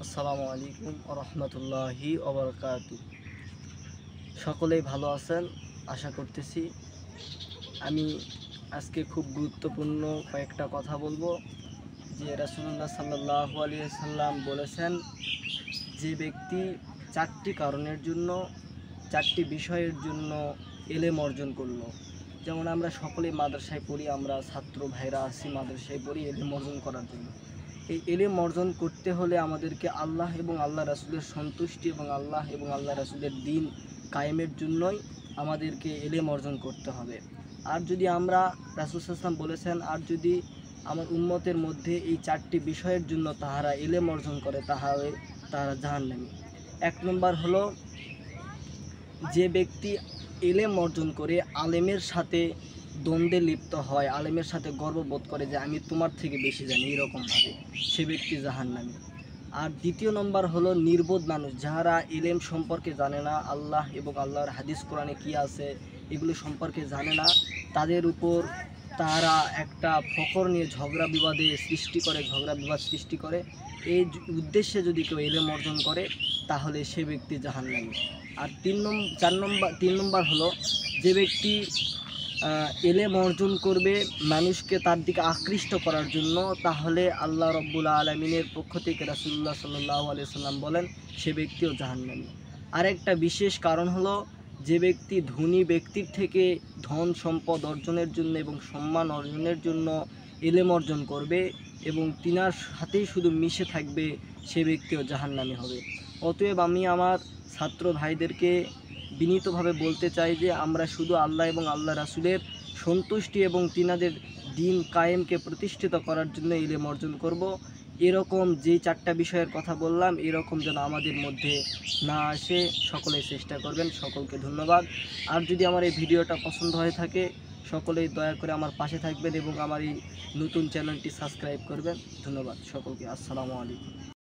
আসসালামু আলাইকুম রহমতুল্লাহি ওবরকাতু। সকলেই ভালো আছেন আশা করতেছি। আমি আজকে খুব গুরুত্বপূর্ণ কয়েকটা কথা বলবো। যে রাসূলুল্লাহ সাল্লাল্লাহু আলাইহি সাল্লাম বলেছেন, যে ব্যক্তি চারটি কারণের জন্য, চারটি বিষয়ের জন্য এলেম অর্জন করলো। যেমন আমরা সকলেই মাদ্রাসায় পড়ি, আমরা ছাত্র ভাইরা আছি, মাদ্রাসায় পড়ি এলেম অর্জন করার জন্য। এই এলেম অর্জন করতে হলে আমাদেরকে আল্লাহ এবং আল্লাহ রাসূলের সন্তুষ্টি এবং আল্লাহ এবং আল্লাহ রাসূলের দ্বীন কায়েমের জন্যই আমাদেরকে এলেম অর্জন করতে হবে। আর যদি আমরা, রাসূল সাল্লাল্লাহু আলাইহি ওয়াসাল্লাম বলেছেন, আর যদি আমার উম্মতের মধ্যে এই চারটি বিষয়ের জন্য তাহারা এলেম অর্জন করে তাহলে তারা জাহান্নামী। 1 নম্বর হলো, যে ব্যক্তি এলেম অর্জন করে আলেমের সাথে দ্বন্দ্বে লিপ্ত হয়, আলেমের সাথে গর্ববোধ করে যে আমি তোমার থেকে বেশি জানি, এরকমভাবে সে ব্যক্তি জাহান্নামী। আর 2 নম্বর হলো নির্বোধ মানুষ, যারা এলেম সম্পর্কে জানে না, আল্লাহ এবং আল্লাহর হাদিস কোরআনে কী আছে এগুলো সম্পর্কে জানে না, তাদের উপর তারা একটা ফখর নিয়ে ঝগড়া বিবাদ সৃষ্টি করে। এই উদ্দেশ্যে যদি কেউ এলেম অর্জন করে তাহলে সে ব্যক্তি জাহান্নামী। আর 3 নম্বর হলো, যে ব্যক্তি এলেম অর্জন করবে মানুষকে তার দিকে আকৃষ্ট করার জন্য, তাহলে আল্লাহ রব্বুল আলামিনের পক্ষ থেকে রাসূলুল্লাহ সাল্লাল্লাহু আলাইহি সাল্লাম বলেন সে ব্যক্তিও জাহান্নামী। আরেকটা বিশেষ কারণ হলো, যে ব্যক্তি ধনী ব্যক্তির থেকে ধন সম্পদ অর্জনের জন্য এবং সম্মান অর্জনের জন্য এলেম অর্জন করবে এবং তিনার সাথেই শুধু মিশে থাকবে, সে ব্যক্তিও জাহান্নামী হবে। অতএব আমি আমার ছাত্র ভাইদেরকে বিনীতভাবে বলতে চাই যে আমরা শুধু আল্লাহ এবং আল্লাহ রাসূলের সন্তুষ্টি এবং তিনাদের দ্বীন কায়েমকে প্রতিষ্ঠিত করার জন্য ইলম অর্জন করব। এরকম যে 4টা বিষয়ের কথা বললাম, এরকম যেন আমাদের মধ্যে না আসে, সকলেই চেষ্টা করবেন। সকলকে ধন্যবাদ। আর যদি আমার এই ভিডিওটা পছন্দ হয়ে থাকে, সকলেই দয়া করে আমার পাশে থাকবেন এবং আমার এই নতুন চ্যানেলটি সাবস্ক্রাইব করবেন। ধন্যবাদ সকলকে। আসসালামু আলাইকুম।